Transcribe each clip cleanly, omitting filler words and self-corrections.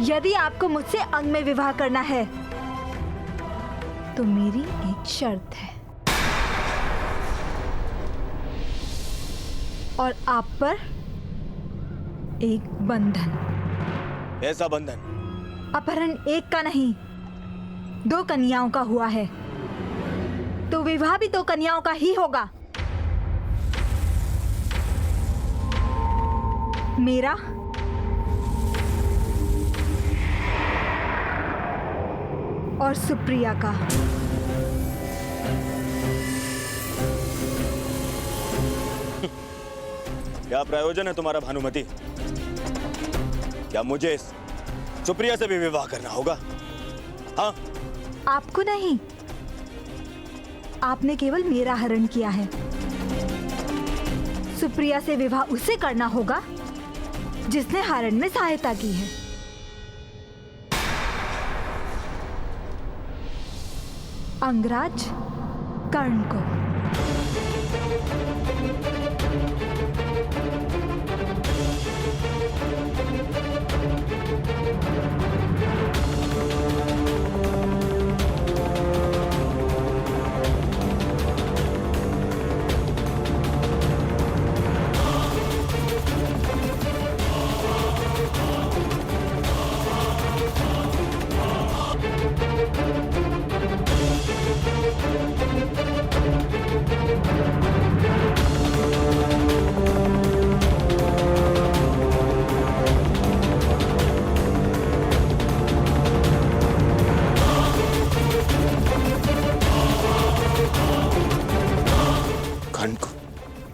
यदि आपको मुझसे अंग में विवाह करना है तो मेरी एक शर्त है और आप पर एक बंधन। ऐसा बंधन? अपहरण एक का नहीं, 2 कन्याओं का हुआ है, तो विवाह भी 2 कन्याओं का ही होगा। मेरा और सुप्रिया का। क्या प्रयोजन है तुम्हारा भानुमति? क्या मुझे इस सुप्रिया से भी विवाह करना होगा? हाँ? आपको नहीं, आपने केवल मेरा हरण किया है। सुप्रिया से विवाह उसे करना होगा जिसने हरण में सहायता की है। अंगराज कर्ण को।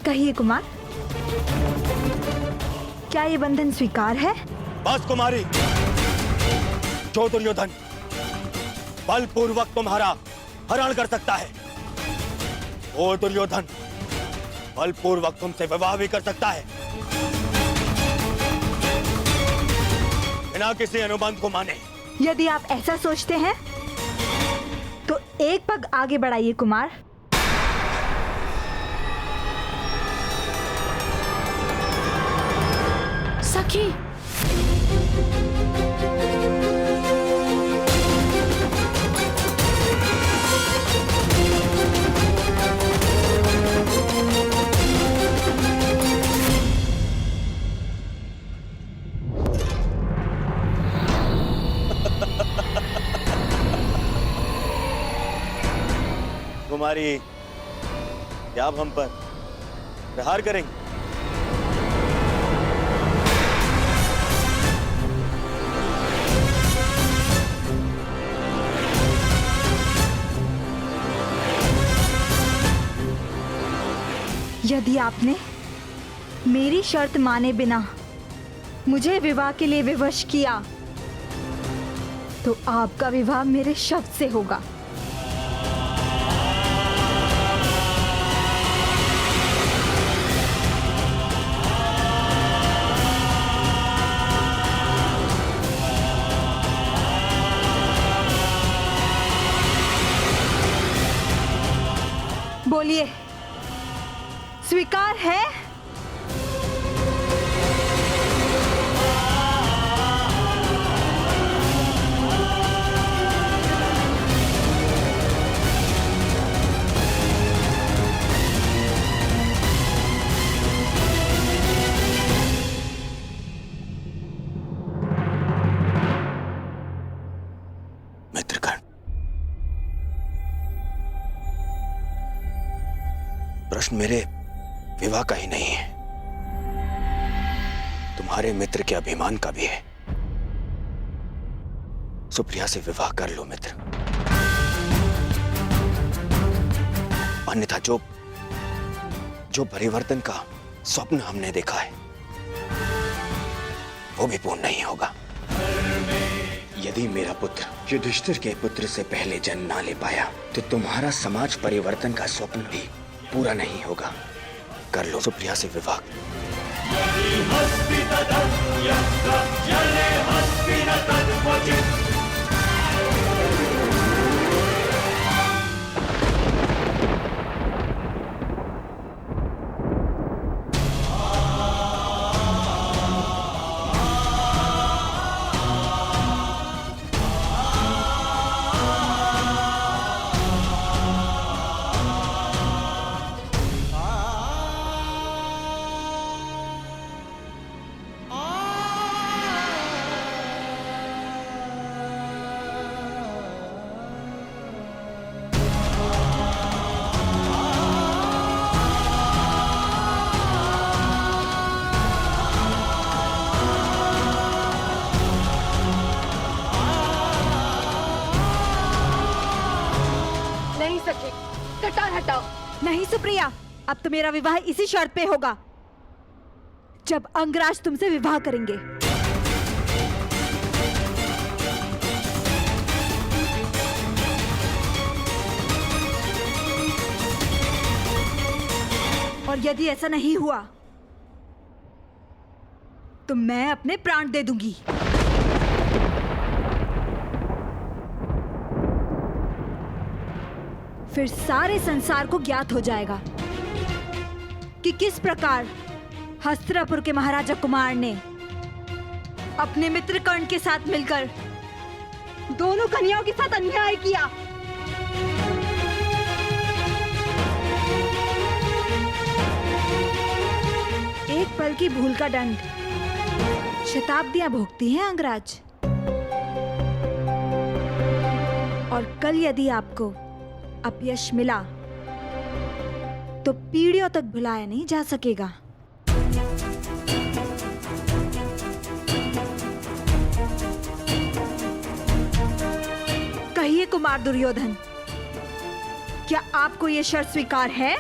कहिए कुमार, क्या ये बंधन स्वीकार है? बस कुमारी, जो दुर्योधन बलपूर्वक तुम्हारा हरण कर सकता है, वो दुर्योधन बलपूर्वक तुमसे विवाह भी कर सकता है, बिना किसी अनुबंध को माने। यदि आप ऐसा सोचते हैं तो एक पग आगे बढ़ाइए कुमार। सखी, कुमारी, क्या आप हम पर प्रहार करेंगे? यदि आपने मेरी शर्त माने बिना मुझे विवाह के लिए विवश किया तो आपका विवाह मेरे शब्द से होगा। बोलिए, स्वीकार है? मित्रगण, प्रश्न मेरे विवाह का ही नहीं है, तुम्हारे मित्र के अभिमान का भी है। सुप्रिया से विवाह कर लो मित्र, अन्यथा जो परिवर्तन का स्वप्न हमने देखा है वो भी पूर्ण नहीं होगा। यदि मेरा पुत्र युधिष्ठिर के पुत्र से पहले जन्म ना ले पाया तो तुम्हारा समाज परिवर्तन का स्वप्न भी पूरा नहीं होगा। कर लो सुप्रिया से विवाह। सके। कटार हटाओ। नहीं सुप्रिया, अब तो मेरा विवाह इसी शर्त पे होगा, जब अंगराज तुमसे विवाह करेंगे। और यदि ऐसा नहीं हुआ तो मैं अपने प्राण दे दूंगी। फिर सारे संसार को ज्ञात हो जाएगा कि किस प्रकार हस्तिनापुर के महाराजा कुमार ने अपने मित्र कर्ण के साथ मिलकर दोनों कन्याओं के साथ अन्याय किया। एक पल की भूल का दंड शताब्दियां भोगती हैं अंगराज। और कल यदि आपको अपयश मिला तो पीढ़ियों तक भुलाया नहीं जा सकेगा। कहिए कुमार दुर्योधन, क्या आपको यह शर्त स्वीकार है?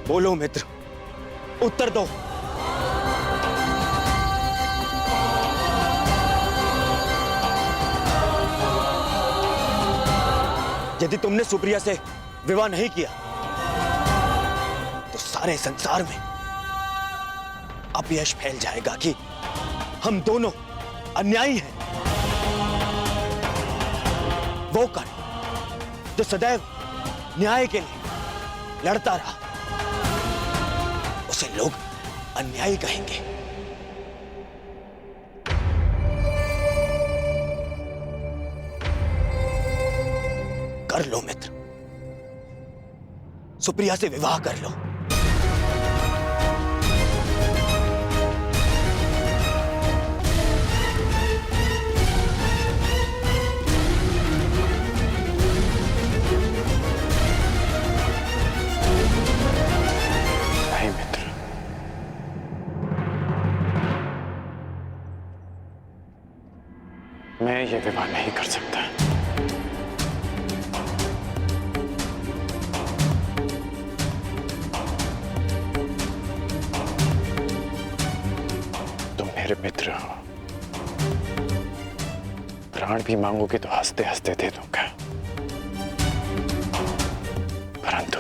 बोलो मित्र, उत्तर दो। यदि तुमने सुप्रिया से विवाह नहीं किया तो सारे संसार में अपयश फैल जाएगा कि हम दोनों अन्यायी हैं। वो कर्ण जो सदैव न्याय के लिए लड़ता रहा, उसे लोग अन्यायी कहेंगे। कर लो मित्र, सुप्रिया से विवाह कर लो। नहीं मित्र, मैं ये विवाह नहीं कर सकता। मेरे मित्र हो, प्राण भी मांगोगे तो हंसते हंसते दे दूंगा, परंतु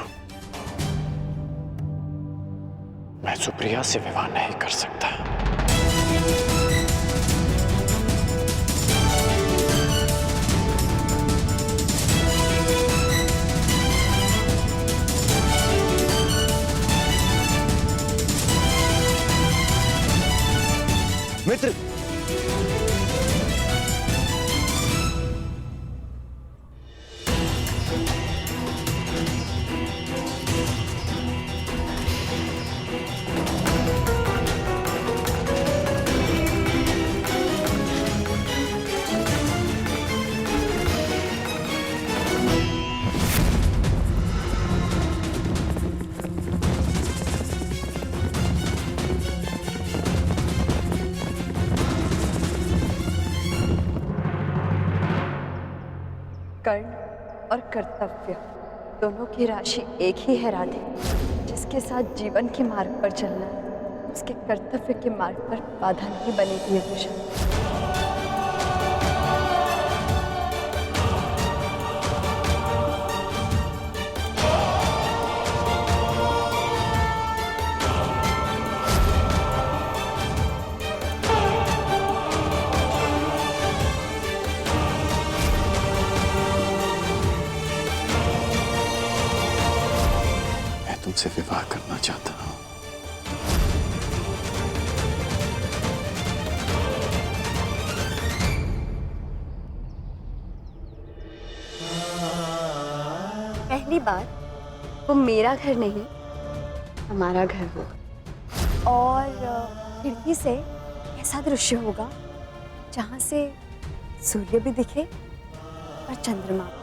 मैं सुप्रिया से विवाह नहीं कर सकता। मित्र, कर्ण और कर्तव्य दोनों की राशि एक ही है राधे। जिसके साथ जीवन के मार्ग पर चलना है, उसके कर्तव्य के मार्ग पर बाधा नहीं बनेगी ये विषय। तुमसे विवाह करना चाहता हूं। पहली बार वो मेरा घर नहीं हमारा घर होगा, और खिड़की से ऐसा दृश्य होगा जहां से सूर्य भी दिखे और चंद्रमा भी।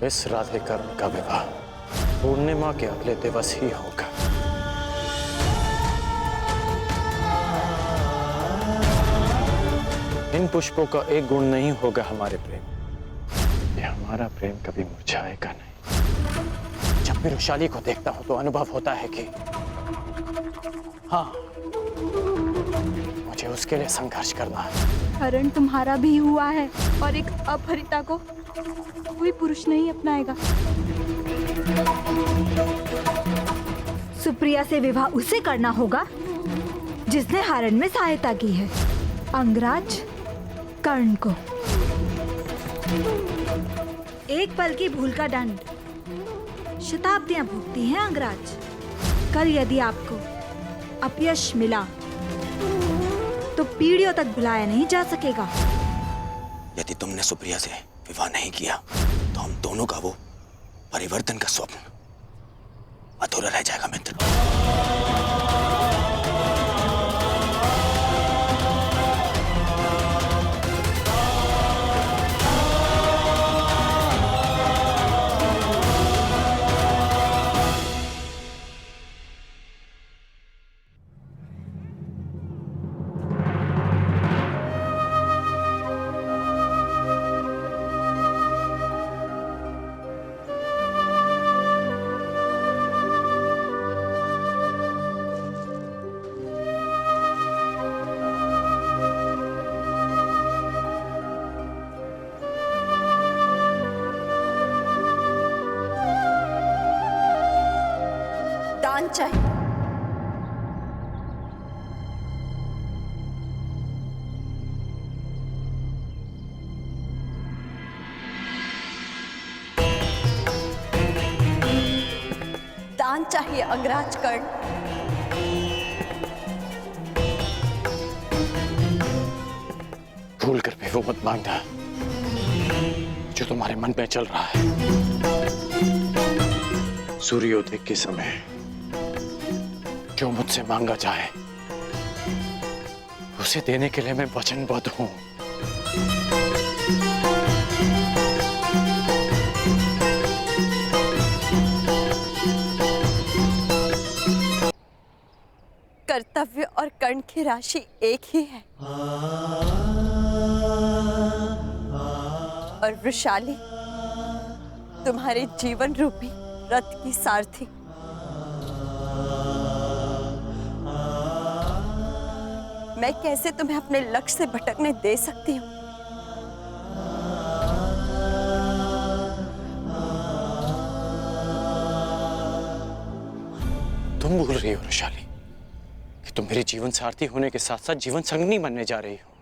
इस राधे कर्ण का विवाह पूर्णिमा के अगले दिवस ही होगा। इन पुष्पों का एक गुण नहीं होगा हमारे प्रेम, ये हमारा प्रेम कभी मुरझाएगा नहीं। जब भी रुशाली को देखता हूं तो अनुभव होता है कि हाँ, मुझे उसके लिए संघर्ष करना है। हरण तुम्हारा भी हुआ है और एक अपहरिता को कोई पुरुष नहीं अपनाएगा। सुप्रिया से विवाह उसे करना होगा जिसने हरण में सहायता की है, अंगराज कर्ण को। एक पल की भूल का दंड शताब्दियां भुगती हैं अंगराज। कल यदि आपको अपयश मिला तो पीढ़ियों तक भुलाया नहीं जा सकेगा। यदि तुमने सुप्रिया से विवाह नहीं किया तो हम दोनों का वो परिवर्तन का स्वप्न अधूरा रह जाएगा मित्र। दान चाहिए। दान चाहिए अंगराज कर्ण। भूल कर भी वो मत मांगना जो तुम्हारे मन में चल रहा है। सूर्योदय के समय जो मुझसे मांगा जाए उसे देने के लिए मैं वचनबद्ध हूं। कर्तव्य और कर्ण की राशि एक ही है और वृषाली तुम्हारे जीवन रूपी रथ की सारथी। मैं कैसे तुम्हें अपने लक्ष्य से भटकने दे सकती हूँ? तुम बोल रही हो रुशाली कि तुम मेरे जीवन सारथी होने के साथ साथ जीवन संगनी बनने जा रही हो।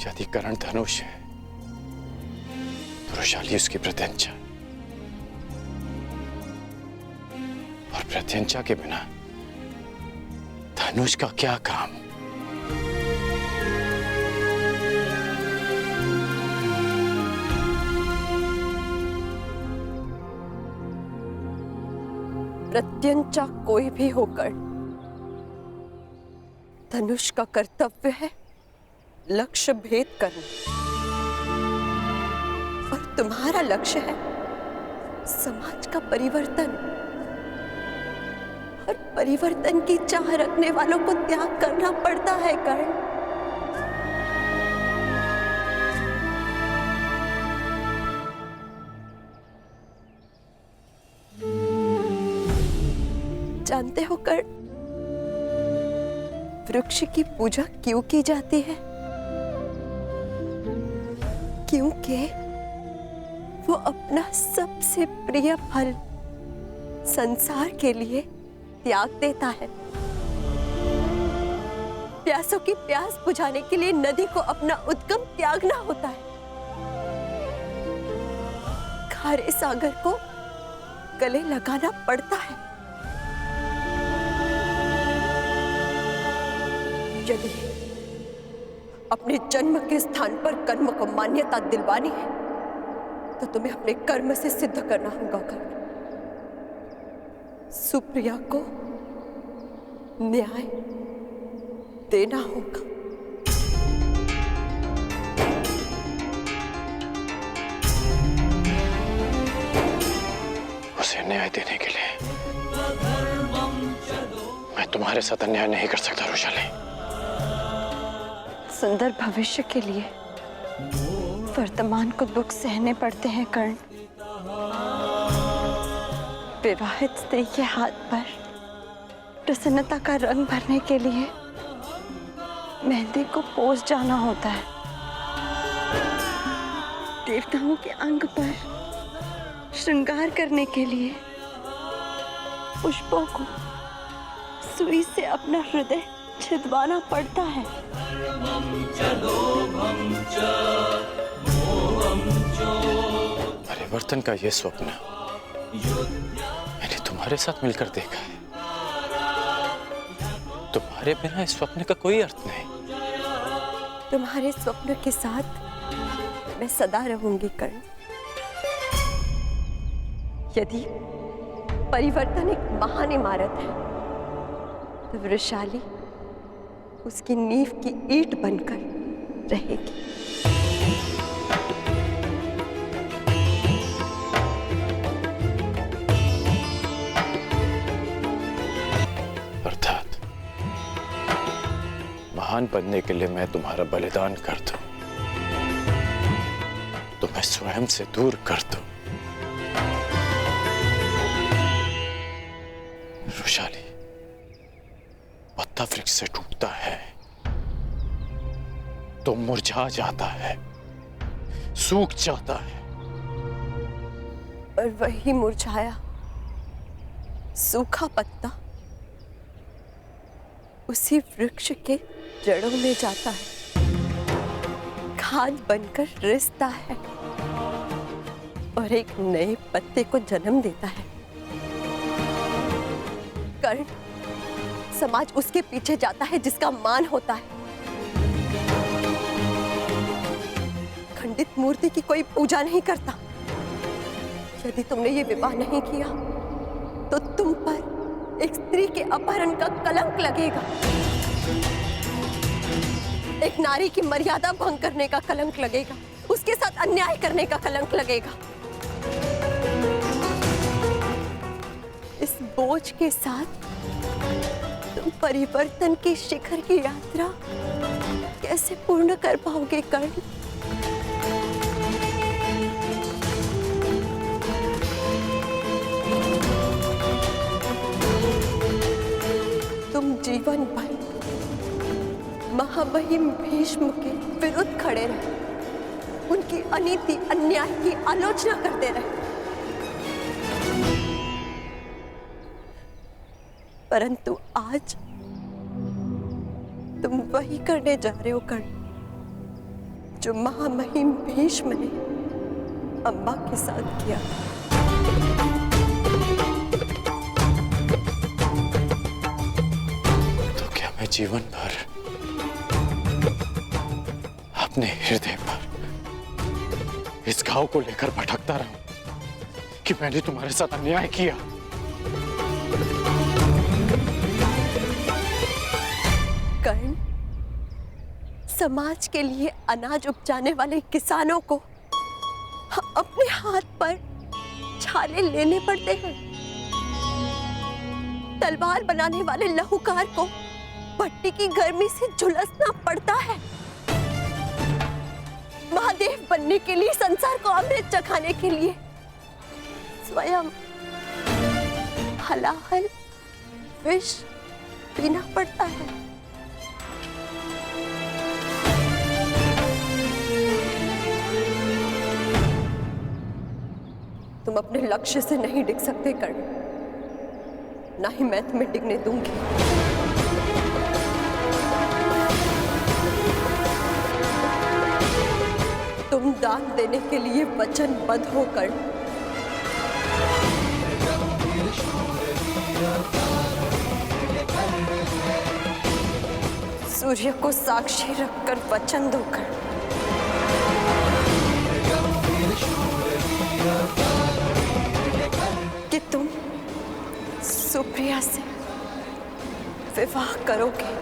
यदि कर्ण धनुष है तो रुशाली उसकी प्रत्यंचा, और प्रत्यंचा के बिना धनुष का क्या काम? प्रत्यंचा कोई भी होकर धनुष का कर्तव्य है लक्ष्य भेद करना, और तुम्हारा लक्ष्य है समाज का परिवर्तन, और परिवर्तन की चाह रखने वालों को त्याग करना पड़ता है कर्ण। जानते हो कर्ण, वृक्ष की पूजा क्यों की जाती है? क्योंकि वो अपना सबसे प्रिय फल संसार के लिए त्याग देता है। प्यासों की प्यास बुझाने के लिए नदी को अपना उद्गम त्यागना होता है। खारे सागर को गले लगाना पड़ता है। यदि अपने जन्म के स्थान पर कर्म को मान्यता दिलवानी है तो तुम्हें अपने कर्म से सिद्ध करना होगा कर्ण। सुप्रिया को न्याय देना होगा। उसे न्याय देने के लिए मैं तुम्हारे साथ अन्याय नहीं कर सकता रोशाली। सुंदर भविष्य के लिए वर्तमान को दुख सहने पड़ते हैं कर्ण। विवाहित स्त्री के हाथ पर प्रसन्नता का रंग भरने के लिए मेहंदी को पोंछ जाना होता है। देवताओं के अंग पर श्रृंगार करने के लिए पुष्पों को सुई से अपना हृदय छिदवाना पड़ता है। परिवर्तन का ये स्वप्न मैंने तुम्हारे साथ मिलकर देखा है। तुम्हारे बिना इस स्वप्न का कोई अर्थ नहीं। तुम्हारे स्वप्न के साथ मैं सदा रहूंगी कर्ण। यदि परिवर्तन एक महान इमारत है तो वृषाली उसकी नींव की ईंट बनकर रहेगी। अर्थात महान बनने के लिए मैं तुम्हारा बलिदान कर दूं, तुम्हें स्वयं से दूर कर दूं। रोशाली, पत्ता वृक्ष से टूटता है तो मुरझा जाता है, सूख जाता है। और वही मुरझाया सूखा पत्ता उसी वृक्ष के जड़ों में जाता है, खाद बनकर रिसता है और एक नए पत्ते को जन्म देता है। कर्ण, समाज उसके पीछे जाता है जिसका मान होता है। खंडित मूर्ति की कोई पूजा नहीं करता। यदि तुमने ये विवाह नहीं किया तो तुम पर एक स्त्री के अपहरण का कलंक लगेगा, एक नारी की मर्यादा भंग करने का कलंक लगेगा, उसके साथ अन्याय करने का कलंक लगेगा। इस बोझ के साथ तुम परिवर्तन के शिखर की यात्रा कैसे पूर्ण कर पाओगे कर्ण? तुम जीवन भर महामहिम भीष्म के विरुद्ध खड़े रहे, उनकी अनीति अन्याय की आलोचना करते रहे, परंतु आज तुम वही करने जा रहे हो कर्ण जो महामहिम भीष्म ने अम्बा के साथ किया। तो क्या मैं जीवन भर अपने हृदय पर इस घाव को लेकर भटकता रहूं कि मैंने तुम्हारे साथ अन्याय किया? कर्ण, समाज के लिए अनाज उपजाने वाले किसानों को अपने हाथ पर छाले लेने पड़ते हैं। तलवार बनाने वाले लहूकार को भट्टी की गर्मी से झुलसना पड़ता है। महादेव बनने के लिए, संसार को अमृत चखाने के लिए स्वयं हलाहल विष पीना पड़ता है। तुम अपने लक्ष्य से नहीं डिग सकते कर्ण, ना ही मैं तुम्हें डिगने दूंगी। तुम दान देने के लिए वचनबद्ध हो कर्ण। सूर्य को साक्षी रखकर वचन दो कर्ण। कि तुम सुप्रिया से विवाह करोगे।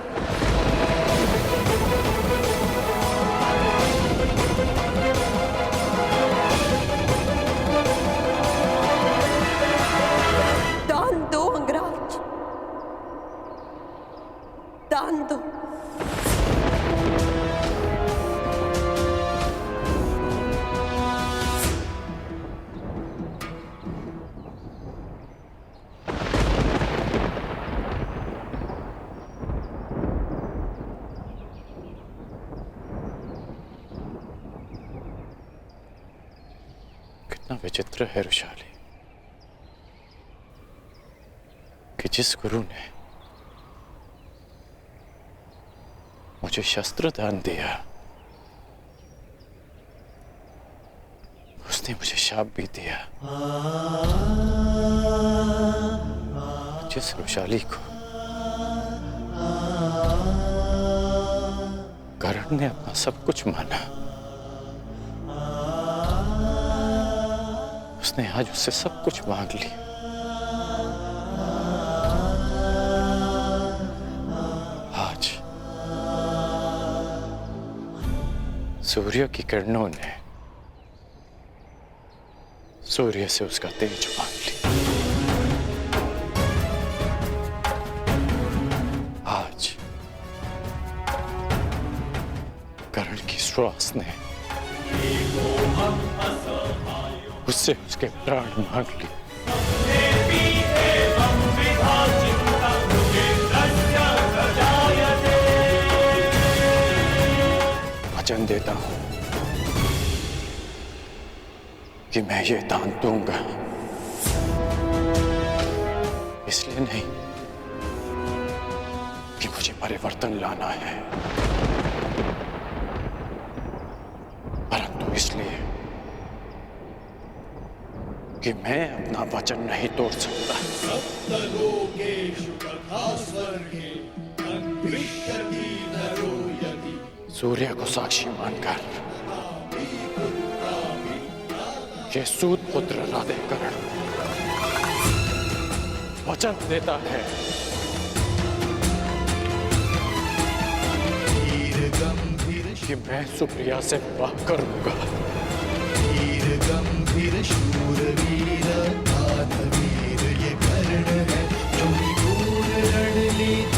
विचित्र है रुशाली कि जिस गुरु ने मुझे शस्त्र दान दिया, उसने मुझे शाप भी दिया। जिस रुशाली को कर्ण ने अपना सब कुछ माना, उसने आज उससे सब कुछ मांग लिया। आज सूर्य की किरणों ने सूर्य से उसका तेज मांग लिया। आज कर्ण की श्वास ने उससे उसके प्राण मांग लिए। वचन देता हूं कि मैं ये दान दूंगा, इसलिए नहीं कि मुझे परिवर्तन लाना है, परंतु इसलिए कि मैं अपना वचन नहीं तोड़ सकता। सूर्य को साक्षी मानकर ये सूत पुत्र राधेकर्ण वचन देता है कि मैं सुप्रिया से विवाह करूंगा। गंभीर शूरवीर आधवीर ये कर्ण है, जो घोर रणनीति